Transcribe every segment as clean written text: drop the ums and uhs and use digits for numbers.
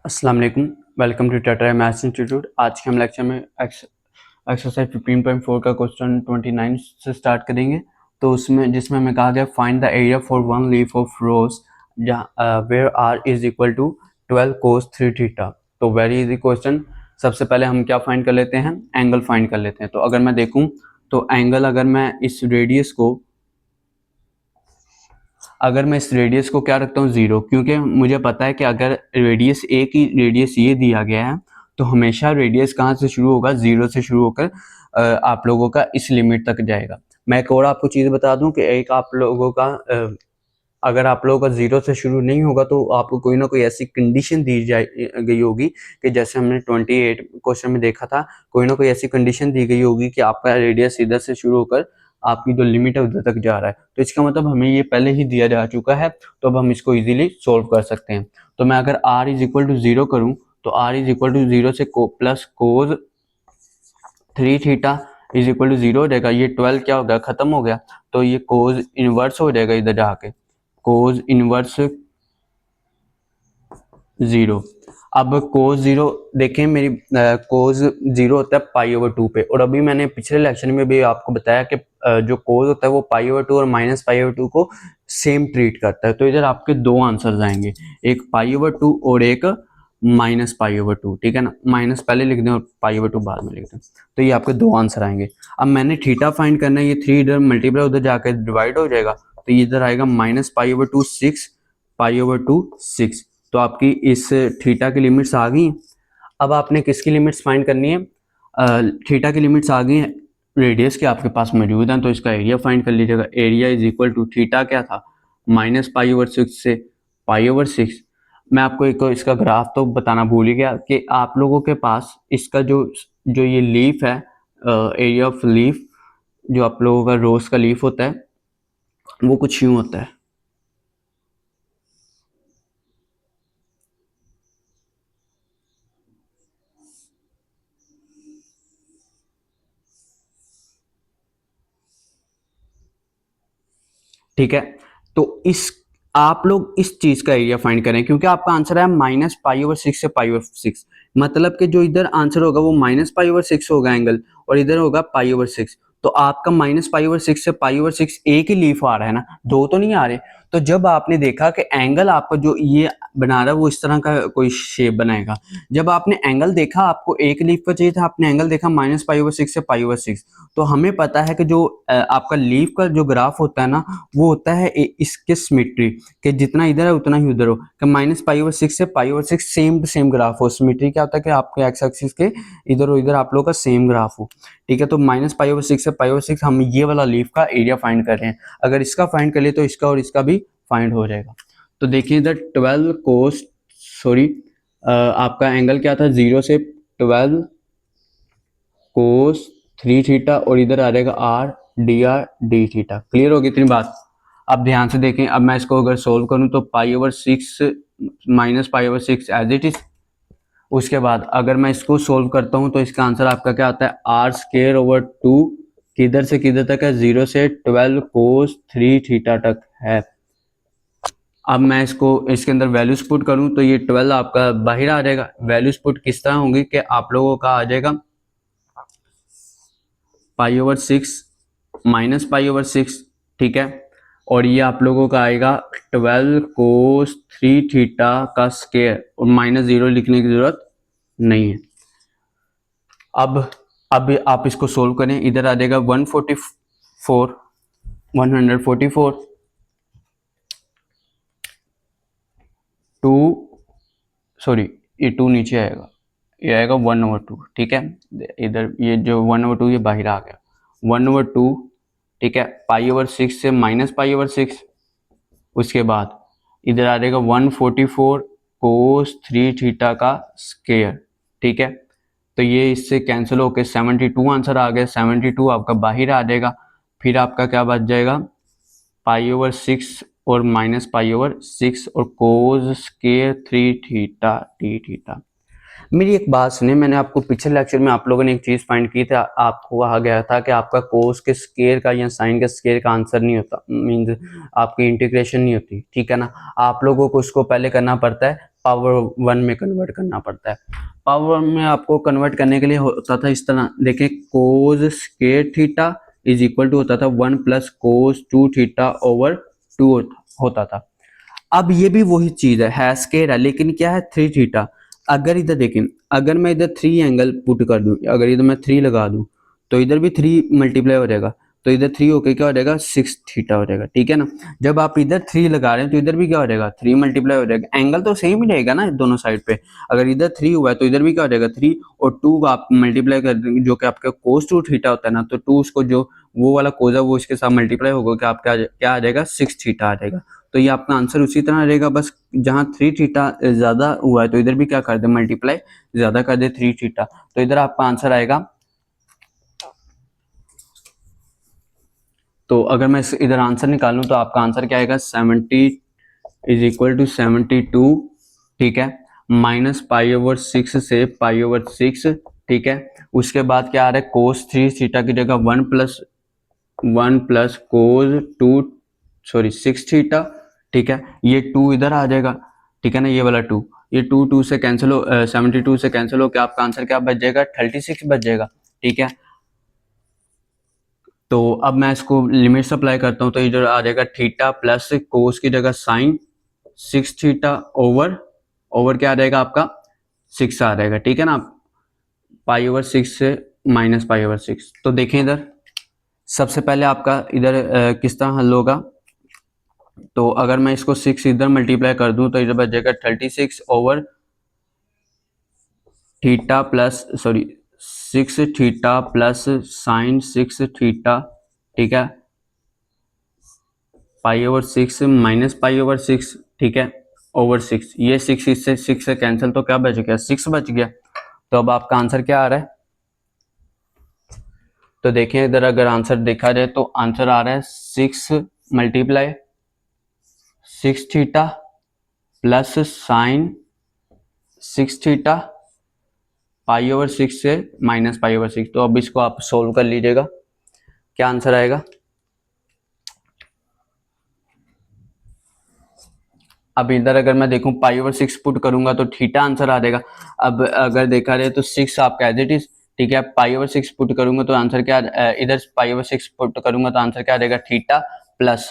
अस्सलाम वालेकुम। Welcome to Tata maths institute. आज के हम लेक्चर में एक्सरसाइज 15.4 का क्वेश्चन 29 से स्टार्ट करेंगे। तो उसमें जिसमें हमें कहा गया find the area for one leaf of rose where r is equal to 12 cos 3 theta. तो वेरी इजी क्वेश्चन। सबसे पहले हम क्या फाइंड कर लेते हैं, एंगल फाइंड कर लेते हैं। तो अगर मैं देखूं तो एंगल अगर मैं इस रेडियस को क्या रखता हूँ 0, क्योंकि मुझे पता है कि अगर रेडियस ए की रेडियस ये दिया गया है तो हमेशा रेडियस कहाँ से शुरू होगा, 0 से शुरू होकर आप लोगों का इस लिमिट तक जाएगा। मैं एक और आपको चीज़ बता दूं कि एक आप लोगों का अगर आप लोगों का 0 से शुरू नहीं होगा तो आपको कोई ना कोई ऐसी कंडीशन दी गई होगी कि जैसे हमने 28 क्वेश्चन में देखा था, कोई ना कोई ऐसी कंडीशन दी गई होगी कि आपका रेडियस इधर से शुरू होकर आपकी जो लिमिट है उधर तक जा रहा है। तो इसका मतलब हमें ये पहले ही दिया जा चुका है, तो अब हम इसको इजीली सोल्व कर सकते हैं। तो मैं अगर r इज इक्वल टू 0 करूँ तो r इज इक्वल टू 0 से plus cos 3 theta is equal to 0 हो जाएगा। ये 12 क्या हो गया, खत्म हो गया। तो ये कोज इनवर्स हो जाएगा इधर जाके, कोज इनवर्स 0। अब कोज 0 देखें, मेरी कोज 0 होता है पाई ओवर 2 पे, और अभी मैंने पिछले लेक्चर में भी आपको बताया कि जो कोज होता है वो पाई ओवर 2 और माइनस पाई ओवर 2 को सेम ट्रीट करता है। तो इधर आपके दो आंसर्स आएंगे, एक पाई ओवर 2 और एक माइनस पाई ओवर 2। ठीक है ना, माइनस पहले लिख दें और पाई ओवर 2 बाद में लिख दें। तो ये आपके दो आंसर आएंगे। अब मैंने थीटा फाइंड करना है, ये 3 इधर मल्टीप्लाई उधर जाकर डिवाइड हो जाएगा, तो ये इधर आएगा minus pi over 2 6 pi over 2 6। तो आपकी इस थीटा की लिमिट्स आ गई। अब आपने किसकी लिमिट्स फाइंड करनी है, थीटा की लिमिट्स आ गई हैं, रेडियस के आपके पास मौजूद हैं, तो इसका एरिया फाइंड कर लीजिएगा। Area is equal to theta क्या था, माइनस पाई ओवर 6 से पाई ओवर 6। मैं आपको एक इसका ग्राफ तो बताना भूल ही गया कि आप लोगों के पास इसका जो जो ये लीफ है, एरिया ऑफ लीफ, जो आप लोगों का रोज का लीफ होता है वो कुछ यूं होता है। ठीक है, तो इस आप लोग इस चीज का एरिया फाइंड करें, क्योंकि आपका आंसर है माइनस पाई ओवर 6 से पाई ओवर 6। मतलब कि जो इधर आंसर होगा वो माइनस पाई ओवर 6 होगा एंगल, और इधर होगा पाई ओवर 6। तो आपका माइनस पाई ओवर 6 से पाई ओवर 6 एक ही लीफ आ रहा है ना, दो तो नहीं आ रहे। तो जब आपने देखा कि एंगल आपका जो ये बना रहा है वो इस तरह का कोई शेप बनाएगा, जब आपने एंगल देखा, आपको एक लीफ का चाहिए था, आपने एंगल देखा माइनस पाई ओवर 6 से पाई ओवर 6। तो हमें पता है कि जो आपका लीफ का जो ग्राफ होता है ना, वो होता है इसके सिमेट्री कि जितना इधर है उतना ही उधर हो, कि माइनस पाई ओवर 6 से pi over 6 same to same graph हो। सिमेट्री क्या होता है कि आपके एक्स एक्सिस के इधर और इधर आप लोगों का सेम ग्राफ हो। ठीक है, तो माइनस पाई ओवर 6 से पाई ओवर 6 हम ये वाला लीफ का एरिया फाइंड कर रहे हैं। अगर इसका फाइंड कर लिए तो इसका और इसका भी फाइंड हो जाएगा। तो देखिए इधर 12 कोस सॉरी आपका एंगल क्या था, 0 से 12 कोस 3 थीटा, और इधर आ जाएगा आर डी थीटा। क्लियर होगी इतनी बात। अब ध्यान से देखें, अब मैं इसको अगर सोल्व करूं तो pi over 6 minus pi over 6 as it is. उसके बाद अगर मैं इसको सोल्व करता हूं तो इसका आंसर आपका क्या आता है, आर स्केयर ओवर 2 किधर से किधर तक है, 0 से 12 कोस 3 थीटा तक है। अब मैं इसको इसके अंदर वैल्यूज पुट करूं तो ये 12 आपका बाहर आ जाएगा। वैल्यूज पुट किस तरह होंगी कि आप लोगों का आ जाएगा पाई ओवर 6 माइनस पाई ओवर 6। ठीक है, और ये आप लोगों का आएगा 12 कोस 3 थीटा का स्क्वायर, और माइनस 0 लिखने की जरूरत नहीं है। अब आप इसको सोल्व करें, इधर आ जाएगा 144 टू सॉरी ये 2 नीचे आएगा, ये आएगा 1/2। ठीक है, इधर ये जो 1/2 ये बाहर आ गया, 1/2। ठीक है, पाई ओवर 6 से माइनस पाई ओवर 6। उसके बाद इधर आ जाएगा 144 कोस 3 थीटा का स्क्वायर। ठीक है, तो ये इससे कैंसिल होकर 72 आंसर आ गया। 72 आपका बाहर आ जाएगा। फिर आपका क्या बच जाएगा, पाई ओवर 6 और माइनस पाई ओवर 6 और cos square 3 theta D theta. मेरी एक बात सुनिए, मैंने आपको पिछले लेक्चर में आप लोगों ने एक चीज़ फाइंड की थी, आपको कहा गया था कि आपका कोस के स्केयर का या साइन के स्केयर का आंसर नहीं होता, मीन्स आपकी इंटीग्रेशन नहीं होती, ठीक है ना। आप लोगों को उसको पहले करना पड़ता है, पावर 1 में कन्वर्ट करना पड़ता है। पावर 1 में आपको कन्वर्ट करने के लिए होता था इस तरह, देखें, cos square theta is equal to होता था 1 प्लस कोस 2 थीटा ओवर 2 होता था। अब ये भी वही चीज है स्केयर है, लेकिन क्या है 3 थीटा। अगर इधर देखें, अगर मैं इधर 3 एंगल पुट कर दूं, अगर इधर मैं 3 लगा दूं तो इधर भी 3 मल्टीप्लाई हो जाएगा, तो इधर 3 होके क्या हो जाएगा 6 थीटा हो जाएगा, ठीक है ना। जब आप इधर 3 लगा रहे हैं तो इधर भी क्या हो जाएगा 3 मल्टीप्लाई हो जाएगा, एंगल तो सेम ही रहेगा ना दोनों साइड पे। अगर इधर 3 हुआ है तो इधर भी क्या हो जाएगा 3, और 2 आप मल्टीप्लाई कर देंगे जो कि आपका कोस 2 थीटा होता है ना, तो 2 उसको जो वो वाला कोस है वो इसके साथ मल्टीप्लाई होगा कि आपका क्या आ जाएगा 6 थीटा आ जाएगा। तो ये आपका आंसर उसी तरह रहेगा, बस जहाँ 3 थीटा ज्यादा हुआ है तो इधर भी क्या कर दे मल्टीप्लाई ज्यादा कर दे 3 थीटा, तो इधर आपका आंसर आएगा। तो अगर मैं इधर आंसर निकालूं तो आपका आंसर क्या आएगा 70 इज इक्वल टू 72, ठीक है, माइनस पाई ओवर 6 से पाई ओवर 6, ठीक है। उसके बाद क्या आ रहा है कोस 3 थीटा की जगह 1 प्लस कोस 2 सॉरी 6 थीटा, ठीक है। ये 2 इधर आ जाएगा, ठीक है ना, ये वाला 2, ये 2 से कैंसिल हो 72 से कैंसिल हो के आपका आंसर क्या बच जाएगा 36 बच जाएगा, ठीक है। तो अब मैं इसको लिमिट्स अप्लाई करता हूँ, तो इधर आ जाएगा थीटा प्लस कोस की जगह साइन 6 थीटा ओवर ओवर क्या आ जाएगा आपका 6 आ जाएगा, ठीक है ना। पाई ओवर 6 से माइनस पाई ओवर 6, तो देखें इधर सबसे पहले आपका इधर किस तरह हल होगा। तो अगर मैं इसको 6 इधर मल्टीप्लाई कर दूं तो इधर बच जाएगा 36 over theta plus sorry 6 theta plus sign 6 theta, ठीक है, पाई ओवर 6 माइनस पाई ओवर 6, ठीक है, ओवर 6, ये 6 इससे 6 से कैंसिल, तो क्या बच गया 6 बच गया। तो अब आपका आंसर क्या आ रहा है, तो देखिए इधर अगर आंसर देखा जाए तो आंसर आ रहा है 6 multiply 6 theta plus sign 6 theta pi over 6 से माइनस पाई ओवर 6। तो अब इसको आप सोल्व कर लीजिएगा, क्या आंसर आएगा। अब इधर अगर मैं देखूं पाई ओवर 6 पुट करूंगा तो थीटा आंसर आ जाएगा। अब अगर देखा जाए तो 6 आपका एज इट इज, ठीक है, पाई ओवर 6 पुट करूंगा तो आंसर क्या, इधर पाई ओवर 6 पुट करूंगा तो आंसर क्या आ जाएगा थीटा प्लस,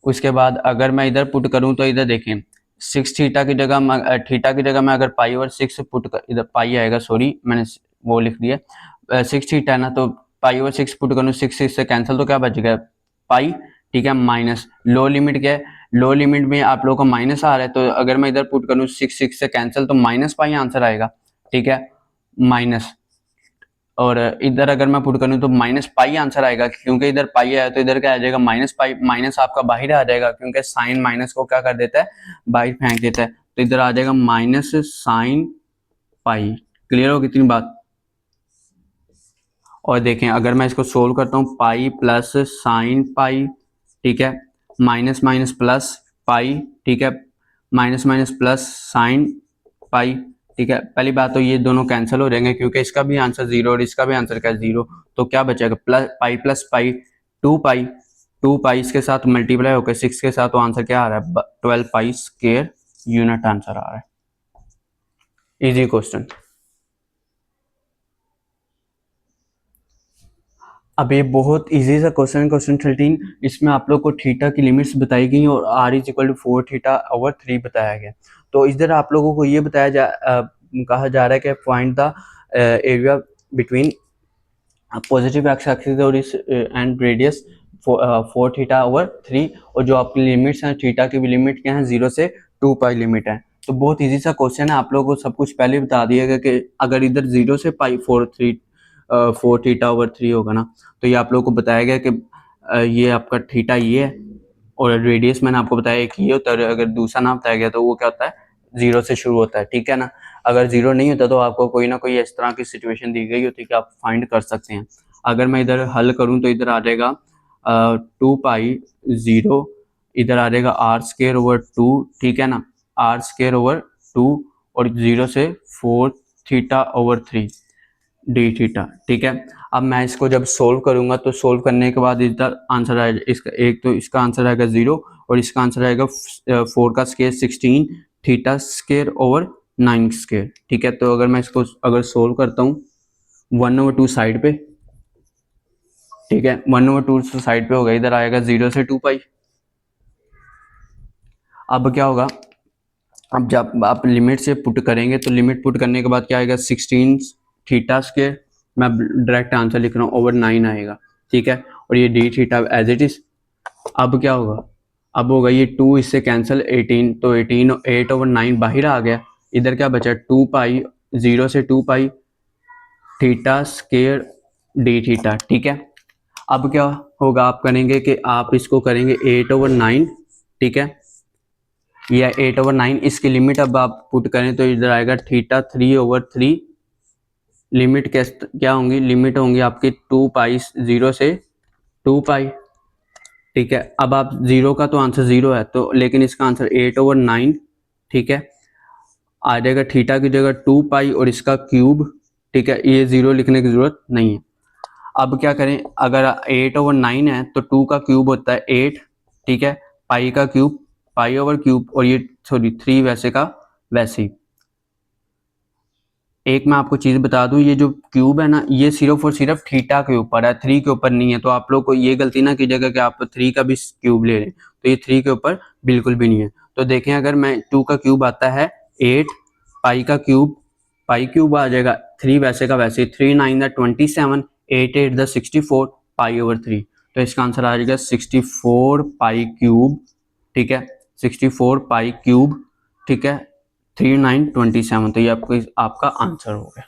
उसके बाद अगर मैं इधर पुट करूं तो इधर देखें 6 थीटा की जगह थीटा की जगह मैं अगर पाई ओवर 6 पुट कर, इधर पाई आएगा, सॉरी मैंने वो लिख दिया 6 थीटा है ना, तो पाई ओवर 6 पुट करूँ 6 से कैंसिल, तो क्या बच गया पाई, ठीक है, माइनस लो लिमिट क्या है, लो लिमिट में आप लोगों का माइनस आ रहा है, तो अगर मैं इधर पुट करूँ 6 से कैंसिल तो माइनस पाई आंसर आएगा, ठीक है, माइनस, और इधर अगर मैं पुट करूँ तो माइनस पाई आंसर आएगा, क्योंकि इधर पाई आया तो इधर क्या आ जाएगा माइनस पाई, माइनस आपका बाहर आ जाएगा क्योंकि साइन माइनस को क्या कर देता है बाहर फेंक देता है, तो इधर आ जाएगा माइनस साइन पाई। क्लियर हो कितनी बात। और देखें अगर मैं इसको सोल्व करता हूँ पाई प्लस साइन पाई, ठीक है, माइनस माइनस प्लस पाई, ठीक है, minus minus plus sine pi, ठीक है। पहली बात तो ये दोनों कैंसिल हो जाएंगे क्योंकि इसका भी आंसर 0 और इसका भी आंसर क्या 0, तो क्या बचेगा प्लस पाई 2 पाई, 2 पाई इसके साथ मल्टीप्लाई होकर 6 के साथ, तो आंसर क्या आ रहा है 12 पाई स्क्वायर यूनिट आंसर आ रहा है। Easy question. अब ये बहुत इजी सा क्वेश्चन, क्वेश्चन 13, इसमें आप लोग को थीटा की लिमिट्स बताई गई और r is equal to 4 theta over 3 बताया गया। तो इधर आप लोगों को ये बताया कहा जा रहा है कि find the area between positive x axis और इस एंड रेडियस 4 थीटा ओवर 3, और जो आपकी लिमिट्स हैं थीटा की भी लिमिट क्या है 0 से 2 पाई लिमिट है। तो बहुत इजी सा क्वेश्चन है, आप लोगों को सब कुछ पहले बता दिया गया कि अगर इधर 0 से पाई 4 थीटा ओवर 3 होगा ना, तो ये आप लोगों को बताया गया कि ये आपका थीटा ये है और रेडियस मैंने आपको बताया एक ये होता है, अगर दूसरा ना बताया गया तो वो क्या होता है 0 से शुरू होता है, ठीक है ना। अगर 0 नहीं होता तो आपको कोई ना कोई इस तरह की सिचुएशन दी गई होती है कि आप फाइंड कर सकते हैं। अगर मैं इधर हल करूं तो इधर आ जाएगा 2 पाई 0, इधर आ जाएगा r स्क्वायर ओवर 2, ठीक है ना, r स्क्वायर ओवर 2, और 0 से 4 थीटा ओवर 3 डी थीटा। ठीक है, अब मैं इसको जब सोल्व करूंगा तो सोल्व करने के बाद इधर आंसर आएगा इसका, एक तो इसका आंसर आएगा 0 और इसका आंसर आएगा 4 का square 16 theta square over 9 square. ठीक है, तो अगर मैं इसको अगर सोल्व करता हूँ 1/2 साइड पे, ठीक है 1/2 साइड पे होगा, इधर आएगा 0 से 2 पाई। अब क्या होगा, अब जब आप लिमिट से पुट करेंगे तो लिमिट पुट करने के बाद क्या आएगा 16 थीटा स्क्वायर, मैं डायरेक्ट आंसर लिख रहा हूँ, ओवर 9 आएगा। ठीक है, और ये D theta as it is. अब क्या होगा, अब होगा ये 2 इससे कैंसिल 18, तो 18 8/9 बाहर आ गया, इधर क्या बचा 2 पाई 0 से 2 पाई थीटा स्क्वायर डी थीटा। ठीक है, अब क्या होगा, आप करेंगे कि आप इसको करेंगे 8/9। ठीक है, या 8/9 इसकी लिमिट अब आप पुट करें तो इधर आएगा थीटा 3/3। लिमिट क्या होंगी, लिमिट होंगी आपकी 2 पाई 0 से 2 पाई। ठीक है, अब आप 0 का तो आंसर 0 है, तो लेकिन इसका आंसर 8/9। ठीक है, आ जाएगा थीटा की जगह 2 पाई और इसका क्यूब। ठीक है, ये 0 लिखने की जरूरत नहीं है। अब क्या करें, अगर 8/9 है तो 2 का क्यूब होता है 8। ठीक है, पाई का क्यूब पाई ओवर क्यूब, और ये सॉरी 3 वैसे का वैसे ही। एक मैं आपको चीज़ बता दूं, ये जो क्यूब है ना, ये सिर्फ और सिर्फ थीटा के ऊपर है, 3 के ऊपर नहीं है। तो आप लोग को ये गलती ना कीजिएगा कि आप 3 का भी क्यूब ले लें, तो ये 3 के ऊपर बिल्कुल भी नहीं है। तो देखें, अगर मैं 2 का क्यूब आता है 8, पाई का क्यूब पाई क्यूब आ जाएगा 3 वैसे का वैसे, 3 9 27, 8 8 64 पाई ओवर 3। तो इसका आंसर आ जाएगा 64 पाई क्यूब। ठीक है, 64 पाई क्यूब। ठीक है, 3927। तो ये आपका आंसर हो गया।